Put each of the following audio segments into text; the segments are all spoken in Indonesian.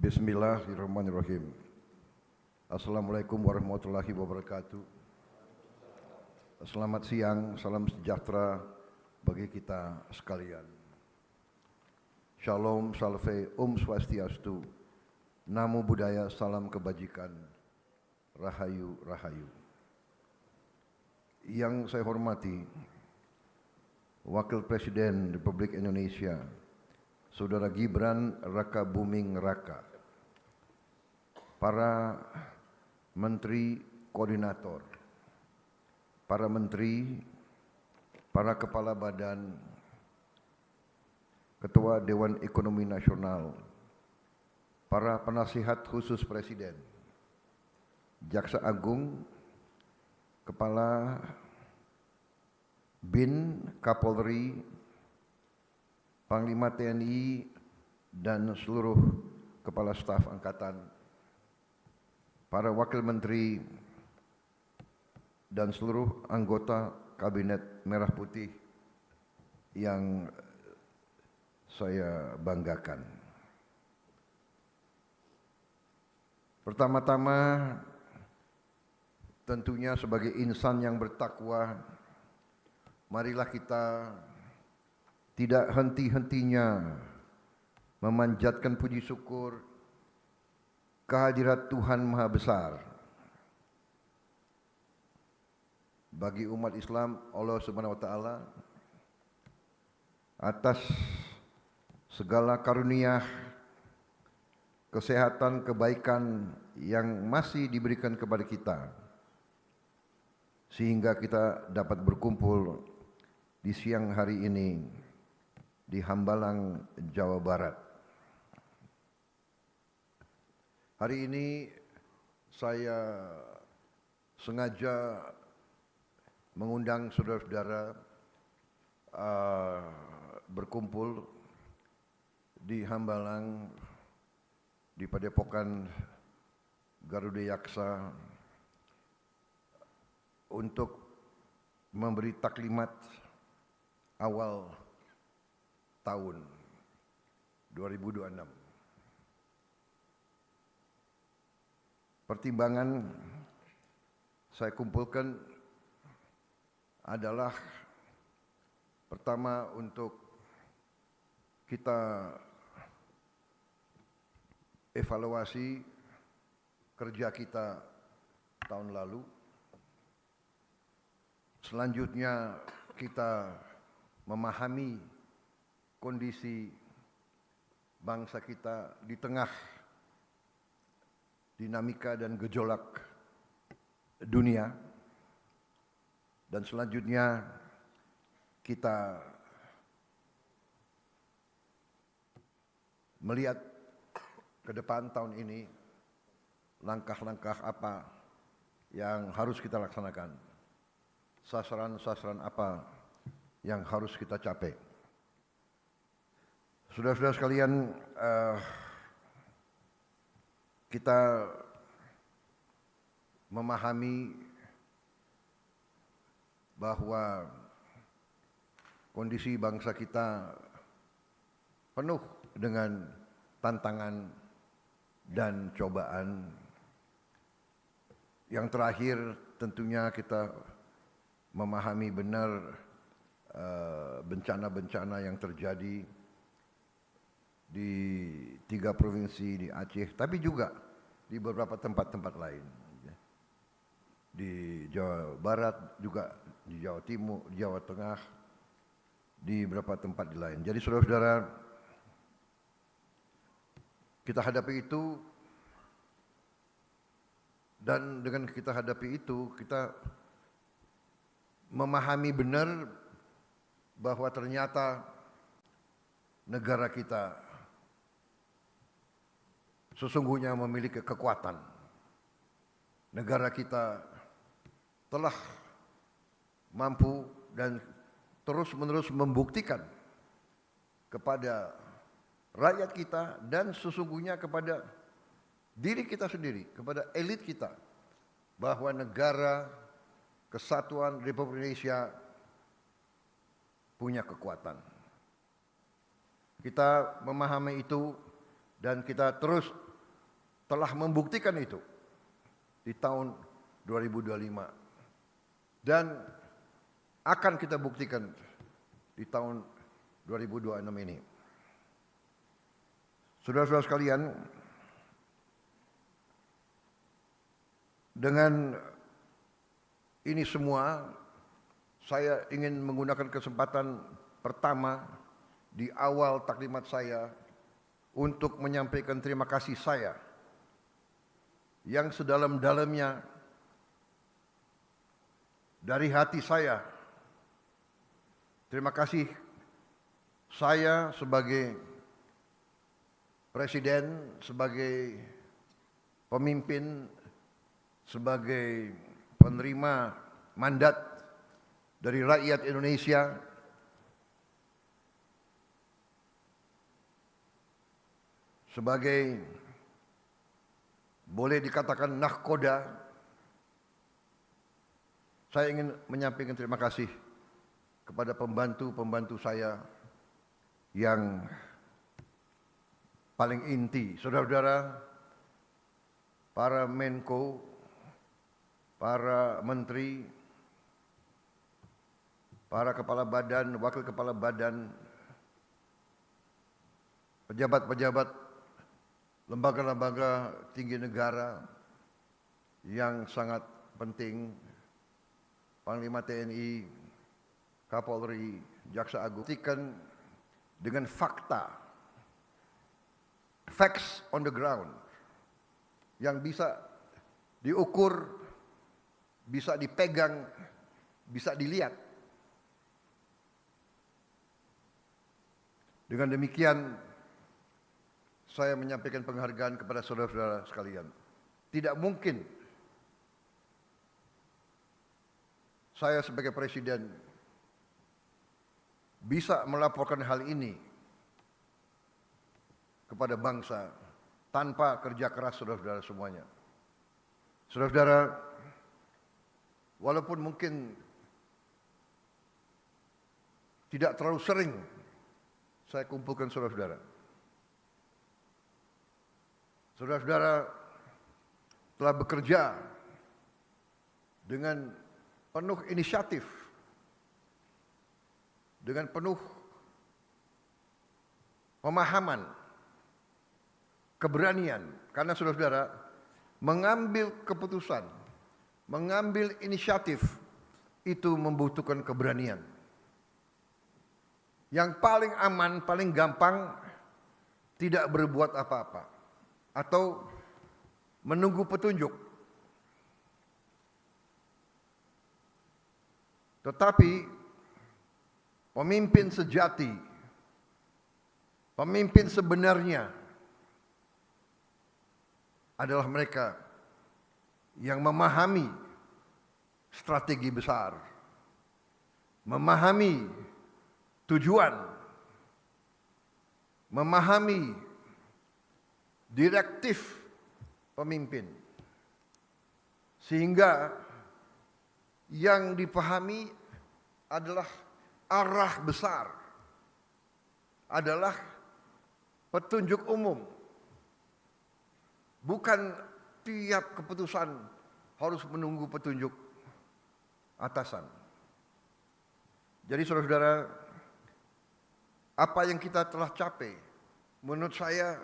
Bismillahirrahmanirrahim. Assalamualaikum warahmatullahi wabarakatuh. Selamat siang, salam sejahtera bagi kita sekalian. Shalom, salve, swastiastu, namo buddhaya, salam kebajikan, rahayu, rahayu. Yang saya hormati, Wakil Presiden Republik Indonesia, Saudara Gibran Rakabuming Raka, para menteri koordinator, para menteri, para kepala badan, ketua Dewan Ekonomi Nasional, para penasihat khusus Presiden, Jaksa Agung, Kepala BIN, Kapolri, Panglima TNI, dan seluruh kepala staf angkatan, para wakil menteri, dan seluruh anggota Kabinet Merah Putih yang saya banggakan. Pertama-tama, tentunya sebagai insan yang bertakwa, marilah kita tidak henti-hentinya memanjatkan puji syukur kehadirat Tuhan Maha Besar. Bagi umat Islam, Allah Subhanahu wa Ta'ala atas segala karunia, kesehatan, kebaikan yang masih diberikan kepada kita, sehingga kita dapat berkumpul di siang hari ini di Hambalang, Jawa Barat. Hari ini saya sengaja mengundang saudara-saudara berkumpul di Hambalang, di Padepokan Garuda Yaksa untuk memberi taklimat awal tahun 2026. Pertimbangan saya kumpulkan adalah pertama, untuk kita evaluasi kerja kita tahun lalu. Selanjutnya kita memahami kondisi bangsa kita di tengah dinamika dan gejolak dunia. Dan selanjutnya kita melihat ke depan tahun ini, langkah-langkah apa yang harus kita laksanakan, sasaran-sasaran apa yang harus kita capai. Saudara-saudara sekalian, kita memahami bahwa kondisi bangsa kita penuh dengan tantangan dan cobaan. Yang terakhir tentunya kita memahami benar bencana-bencana yang terjadi di 3 provinsi di Aceh, tapi juga di beberapa tempat-tempat lain, di Jawa Barat, juga di Jawa Timur, di Jawa Tengah, di beberapa tempat lain. Jadi saudara-saudara, kita hadapi itu, dan dengan kita hadapi itu, kita memahami benar bahwa ternyata negara kita sesungguhnya memiliki kekuatan. Negara kita telah mampu dan terus-menerus membuktikan kepada rakyat kita dan sesungguhnya kepada diri kita sendiri, kepada elit kita, bahwa negara kesatuan Republik Indonesia punya kekuatan. Kita memahami itu dan kita terus telah membuktikan itu di tahun 2025 dan akan kita buktikan di tahun 2026 ini. Saudara-saudara sekalian, dengan ini semua saya ingin menggunakan kesempatan pertama di awal taklimat saya untuk menyampaikan terima kasih saya yang sedalam-dalamnya dari hati saya. Terima kasih saya sebagai presiden, sebagai pemimpin, sebagai penerima mandat dari rakyat Indonesia sebagai boleh dikatakan nahkoda. Saya ingin menyampaikan terima kasih kepada pembantu-pembantu saya yang paling inti, saudara-saudara, para Menko, para menteri, para kepala badan, wakil kepala badan, pejabat-pejabat lembaga-lembaga tinggi negara yang sangat penting, Panglima TNI, Kapolri, Jaksa Agung, dengan fakta, facts on the ground, yang bisa diukur, bisa dipegang, bisa dilihat. Dengan demikian, saya menyampaikan penghargaan kepada saudara-saudara sekalian. Tidak mungkin saya sebagai presiden bisa melaporkan hal ini kepada bangsa tanpa kerja keras saudara-saudara semuanya. Saudara-saudara, walaupun mungkin tidak terlalu sering saya kumpulkan saudara-saudara, saudara-saudara telah bekerja dengan penuh inisiatif, dengan penuh pemahaman, keberanian, karena saudara-saudara mengambil keputusan, mengambil inisiatif itu membutuhkan keberanian. Yang paling aman, paling gampang tidak berbuat apa-apa atau menunggu petunjuk. Tetapi pemimpin sejati, pemimpin sebenarnya adalah mereka yang memahami strategi besar, memahami tujuan, memahami direktif pemimpin, sehingga yang dipahami adalah arah besar, adalah petunjuk umum. Bukan tiap keputusan harus menunggu petunjuk atasan. Jadi saudara-saudara, apa yang kita telah capai menurut saya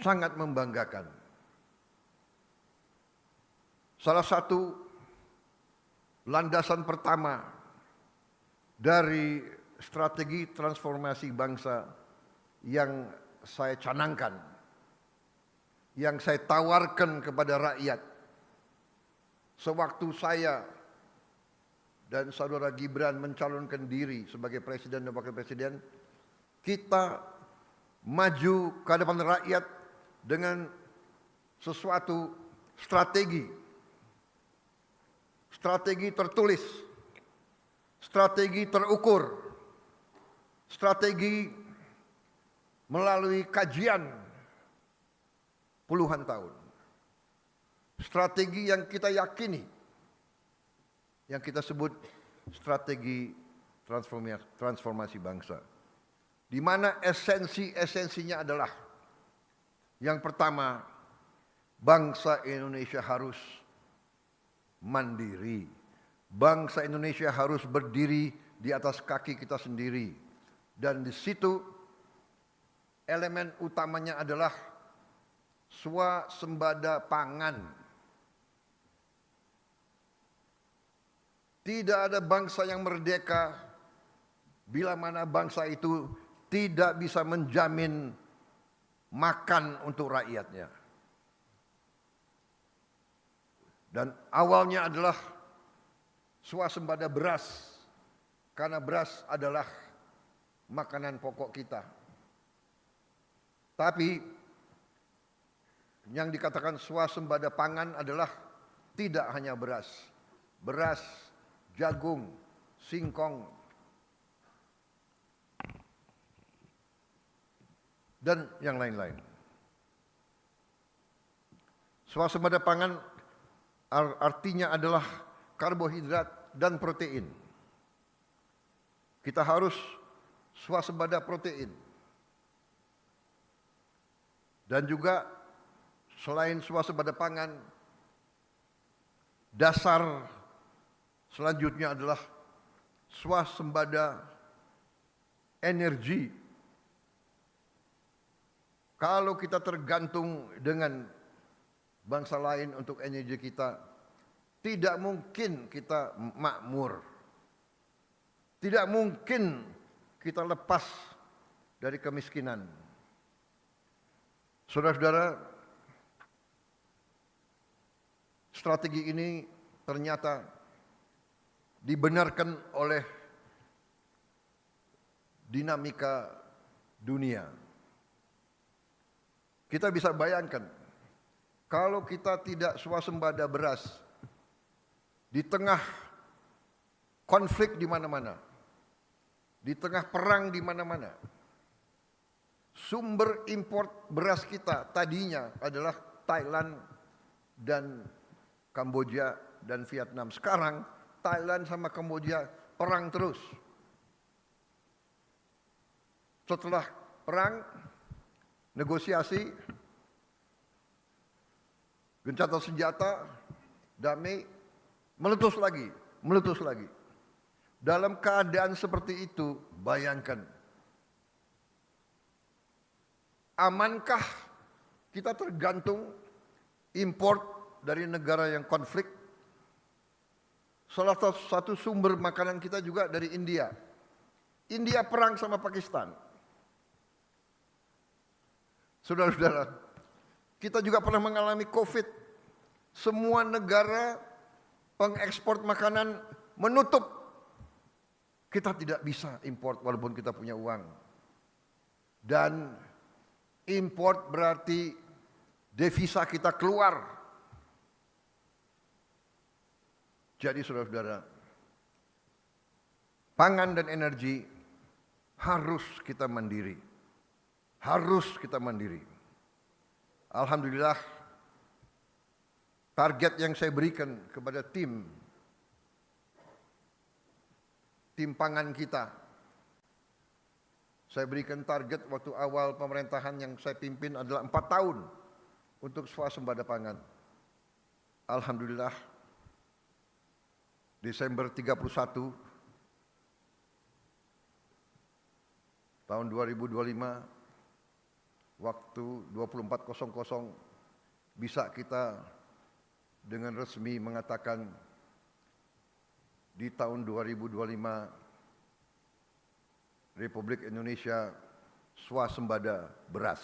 sangat membanggakan. Salah satu landasan pertama dari strategi transformasi bangsa yang saya canangkan, yang saya tawarkan kepada rakyat sewaktu saya dan saudara Gibran mencalonkan diri sebagai presiden dan wakil presiden, kita maju ke hadapan rakyat dengan sesuatu strategi tertulis, strategi terukur, strategi melalui kajian puluhan tahun, strategi yang kita yakini, yang kita sebut strategi transformasi bangsa, di mana esensinya adalah Yang pertama, bangsa Indonesia harus mandiri. Bangsa Indonesia harus berdiri di atas kaki kita sendiri. Dan di situ elemen utamanya adalah swasembada pangan. Tidak ada bangsa yang merdeka bila mana bangsa itu tidak bisa menjamin makan untuk rakyatnya. Dan awalnya adalah swasembada beras, karena beras adalah makanan pokok kita. Tapi yang dikatakan swasembada pangan adalah tidak hanya beras. Beras, jagung, singkong, dan yang lain-lain. Swasembada pangan artinya adalah karbohidrat dan protein. Kita harus swasembada protein. Dan juga selain swasembada pangan, dasar selanjutnya adalah swasembada energi. Kalau kita tergantung dengan bangsa lain untuk energi kita, tidak mungkin kita makmur. Tidak mungkin kita lepas dari kemiskinan. Saudara-saudara, strategi ini ternyata dibenarkan oleh dinamika dunia. Kita bisa bayangkan, kalau kita tidak swasembada beras, di tengah konflik di mana-mana, di tengah perang di mana-mana, sumber import beras kita tadinya adalah Thailand dan Kamboja dan Vietnam. Sekarang Thailand sama Kamboja perang terus. Setelah perang, negosiasi, gencatan senjata, damai, meletus lagi. Dalam keadaan seperti itu, bayangkan, amankah kita tergantung import dari negara yang konflik? Salah satu sumber makanan kita juga dari India. India perang sama Pakistan. Saudara-saudara, kita juga pernah mengalami COVID. Semua negara pengekspor makanan menutup. Kita tidak bisa import walaupun kita punya uang. Dan import berarti devisa kita keluar. Jadi saudara-saudara, pangan dan energi harus kita mandiri. Harus kita mandiri. Alhamdulillah, target yang saya berikan kepada tim pangan kita, saya berikan target waktu awal pemerintahan yang saya pimpin adalah 4 tahun untuk swasembada pangan. Alhamdulillah, Desember 31 tahun 2025, waktu 24.00 bisa kita dengan resmi mengatakan di tahun 2025 Republik Indonesia swasembada beras.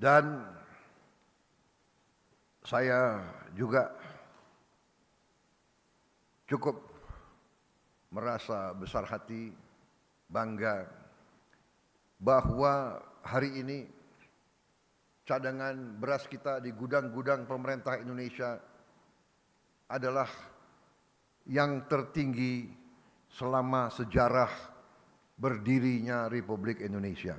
Dan saya juga cukup merasa besar hati, bangga bahwa hari ini cadangan beras kita di gudang-gudang pemerintah Indonesia adalah yang tertinggi selama sejarah berdirinya Republik Indonesia.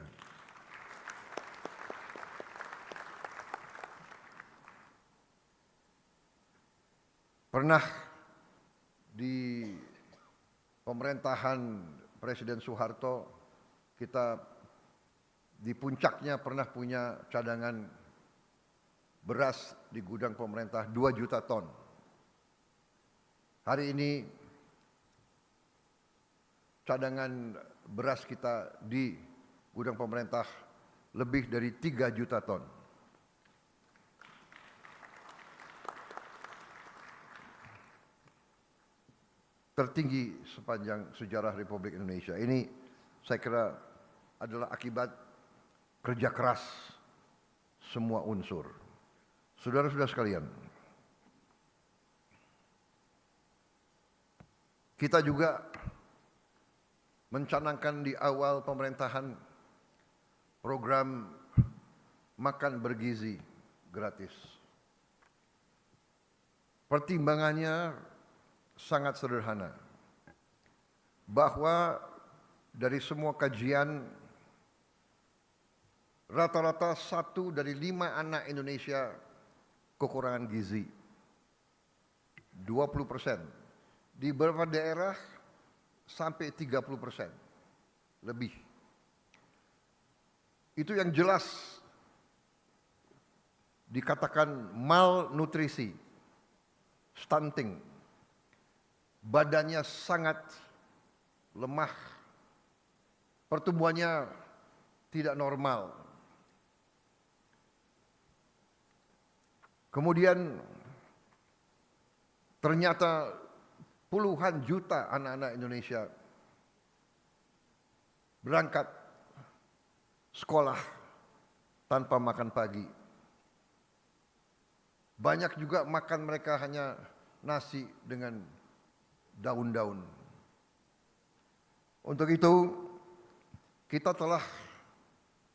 Pernah di pemerintahan Presiden Soeharto, kita di puncaknya pernah punya cadangan beras di gudang pemerintah 2 juta ton. Hari ini cadangan beras kita di gudang pemerintah lebih dari 3 juta ton. Tertinggi sepanjang sejarah Republik Indonesia. Ini saya kira adalah akibat kerja keras semua unsur. Saudara-saudara sekalian, kita juga mencanangkan di awal pemerintahan program makan bergizi gratis. Pertimbangannya sangat sederhana, bahwa dari semua kajian rata-rata 1 dari 5 anak Indonesia kekurangan gizi, 20%. Di beberapa daerah sampai 30% lebih. Itu yang jelas dikatakan malnutrisi, stunting. Badannya sangat lemah, pertumbuhannya tidak normal. Kemudian ternyata puluhan juta anak-anak Indonesia berangkat sekolah tanpa makan pagi. Banyak juga makan mereka hanya nasi dengan daun-daun. Untuk itu kita telah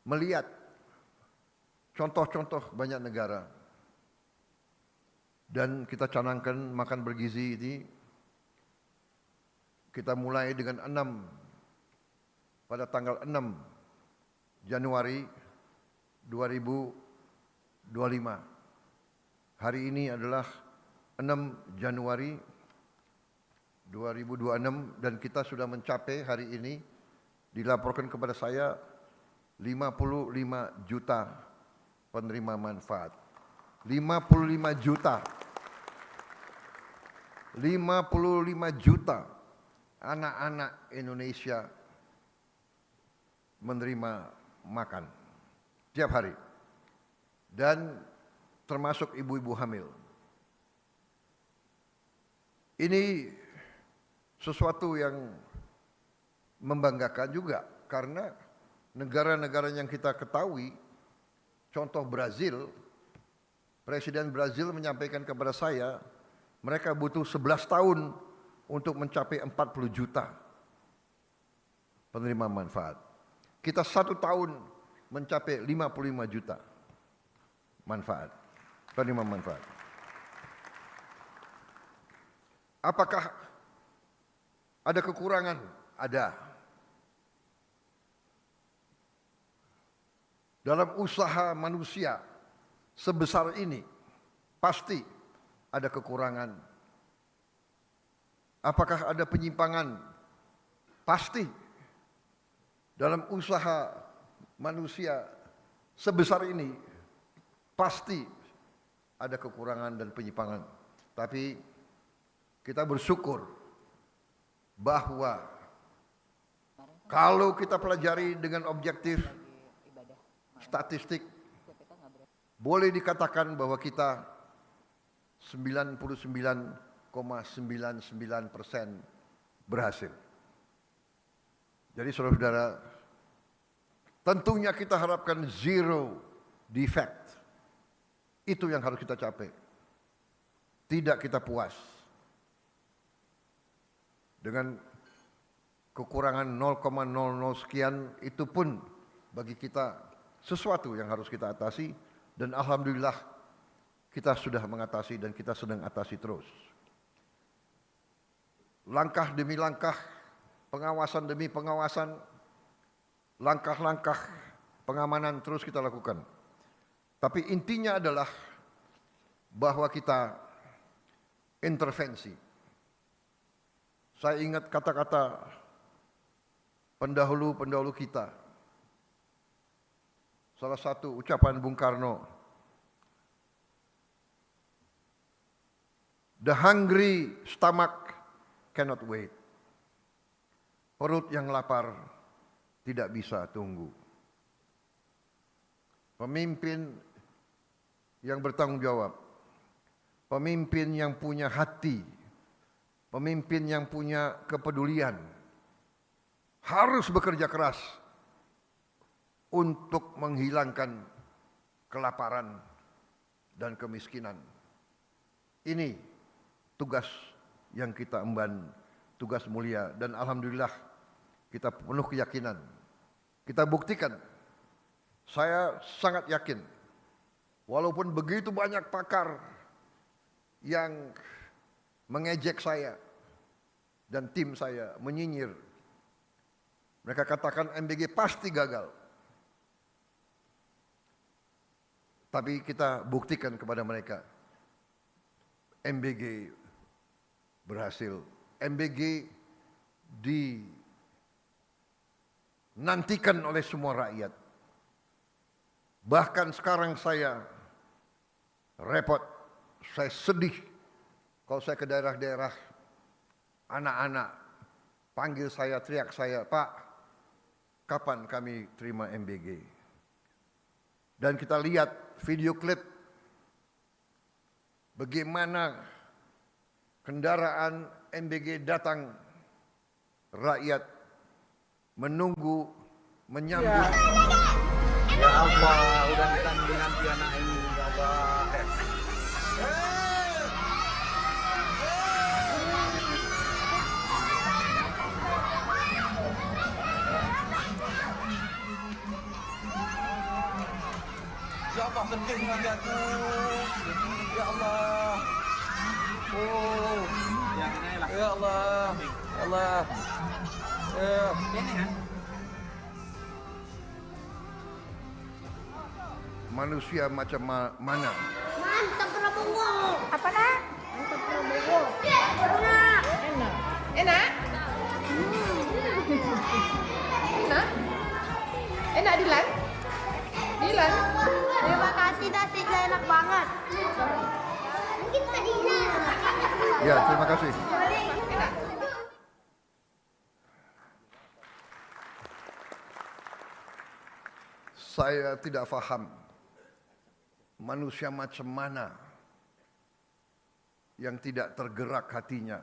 melihat contoh-contoh banyak negara dan kita canangkan makan bergizi ini. Kita mulai dengan 6 pada tanggal 6 Januari 2025. Hari ini adalah 6 Januari 2026 dan kita sudah mencapai hari ini dilaporkan kepada saya 55 juta penerima manfaat. 55 juta. 55 juta anak-anak Indonesia menerima makan tiap hari. Dan termasuk ibu-ibu hamil. Ini sesuatu yang membanggakan juga karena negara-negara yang kita ketahui, contoh Brazil, Presiden Brazil menyampaikan kepada saya, mereka butuh 11 tahun untuk mencapai 40 juta penerima manfaat. Kita 1 tahun mencapai 55 juta manfaat, penerima manfaat. Apakah ada kekurangan? Ada. Dalam usaha manusia sebesar ini, pasti ada kekurangan. Apakah ada penyimpangan? Pasti. Dalam usaha manusia sebesar ini, pasti ada kekurangan dan penyimpangan. Tapi kita bersyukur bahwa kalau kita pelajari dengan objektif statistik, boleh dikatakan bahwa kita 99,99% berhasil. Jadi saudara-saudara, tentunya kita harapkan zero defect. Itu yang harus kita capai. Tidak kita puas dengan kekurangan 0,00 sekian, itu pun bagi kita sesuatu yang harus kita atasi, dan alhamdulillah kita sudah mengatasi dan kita sedang atasi terus. Langkah demi langkah, pengawasan demi pengawasan, langkah-langkah pengamanan terus kita lakukan. Tapi intinya adalah bahwa kita intervensi. Saya ingat kata-kata pendahulu-pendahulu kita. Salah satu ucapan Bung Karno, "The hungry stomach cannot wait." Perut yang lapar tidak bisa tunggu. Pemimpin yang bertanggung jawab, pemimpin yang punya hati, pemimpin yang punya kepedulian, harus bekerja keras untuk menghilangkan kelaparan dan kemiskinan. Ini tugas yang kita emban, tugas mulia, dan alhamdulillah kita penuh keyakinan. Kita buktikan, saya sangat yakin, walaupun begitu banyak pakar yang mengejek saya dan tim saya, menyinyir. Mereka katakan MBG pasti gagal. Tapi kita buktikan kepada mereka, MBG berhasil. MBG dinantikan oleh semua rakyat. Bahkan sekarang saya repot, saya sedih kalau saya ke daerah-daerah, anak-anak panggil saya, teriak saya, "Pak, kapan kami terima MBG?" Dan kita lihat video klip bagaimana kendaraan MBG datang, rakyat menunggu, menyambut. Ya Allah, udah nanti anak ini, ya Allah. Ya Allah, sedih lagi aku. Ya Allah. Oh. Ya Allah. Ya Allah. Manusia macam mana? Mantap Prabowo. Apa nak? Mantap Prabowo. Enak. Enak. Enak? Enak? Enak Dilan? Dilan? Terima kasih nasinya enak banget. Mungkin tadinya. Ya, terima kasih. Enak. Saya tidak paham manusia macam mana yang tidak tergerak hatinya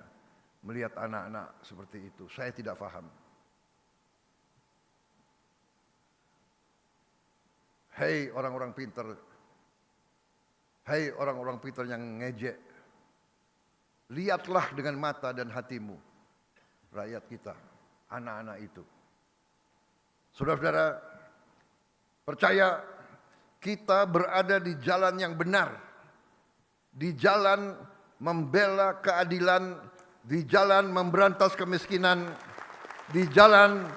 melihat anak-anak seperti itu. Saya tidak paham. Hei orang-orang pintar, hei orang-orang pintar yang ngejek, lihatlah dengan mata dan hatimu rakyat kita, anak-anak itu. Saudara-saudara, percaya kita berada di jalan yang benar, di jalan membela keadilan, di jalan memberantas kemiskinan, di jalan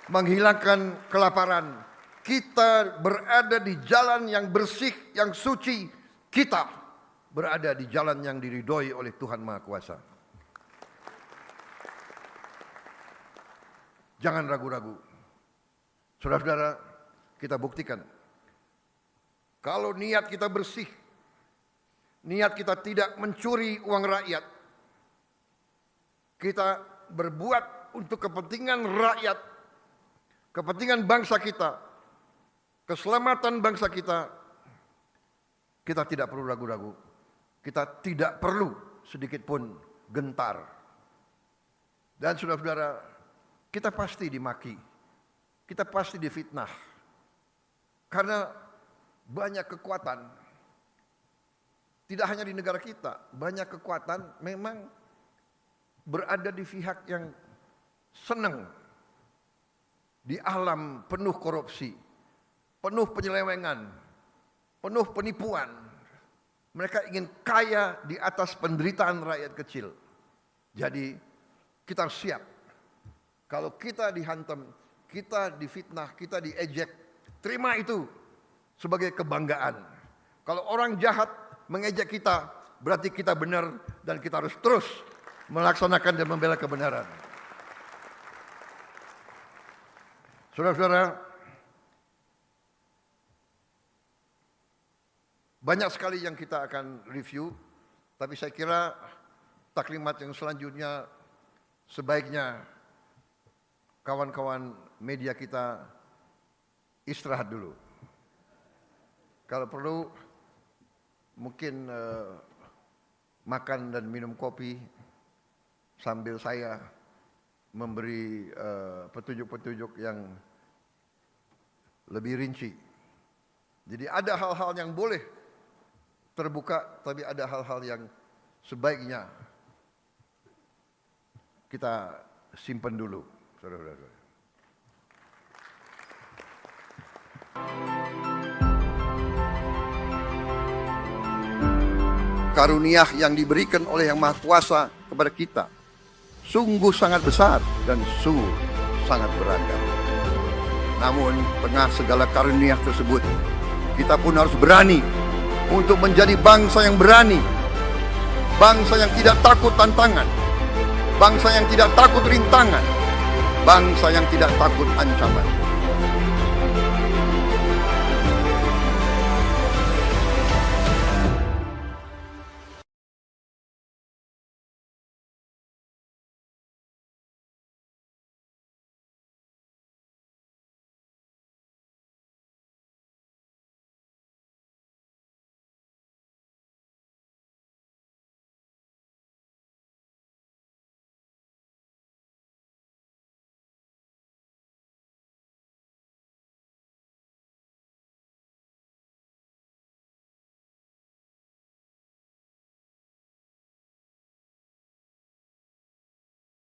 menghilangkan kelaparan. Kita berada di jalan yang bersih, yang suci. Kita berada di jalan yang diridhoi oleh Tuhan Maha Kuasa. Jangan ragu-ragu. Saudara-saudara, kita buktikan. Kalau niat kita bersih, niat kita tidak mencuri uang rakyat, kita berbuat untuk kepentingan rakyat, kepentingan bangsa kita, keselamatan bangsa kita, kita tidak perlu ragu-ragu. Kita tidak perlu sedikit pun gentar. Dan saudara-saudara, kita pasti dimaki, kita pasti difitnah. Karena banyak kekuatan, tidak hanya di negara kita, banyak kekuatan memang berada di pihak yang senang di alam penuh korupsi, penuh penyelewengan, penuh penipuan. Mereka ingin kaya di atas penderitaan rakyat kecil. Jadi kita harus siap. Kalau kita dihantam, kita difitnah, kita diejek, terima itu sebagai kebanggaan. Kalau orang jahat mengejek kita, berarti kita benar dan kita harus terus melaksanakan dan membela kebenaran. Saudara-saudara, banyak sekali yang kita akan review, tapi saya kira taklimat yang selanjutnya sebaiknya kawan-kawan media kita istirahat dulu. Kalau perlu mungkin makan dan minum kopi sambil saya memberi petunjuk-petunjuk yang lebih rinci. Jadi ada hal-hal yang boleh terbuka, tapi ada hal-hal yang sebaiknya kita simpan dulu, saudara-saudara. Karunia yang diberikan oleh Yang Maha Kuasa kepada kita sungguh sangat besar dan sungguh sangat beragam. Namun tengah segala karunia tersebut, kita pun harus berani untuk menjadi bangsa yang berani, bangsa yang tidak takut tantangan, bangsa yang tidak takut rintangan, bangsa yang tidak takut ancaman.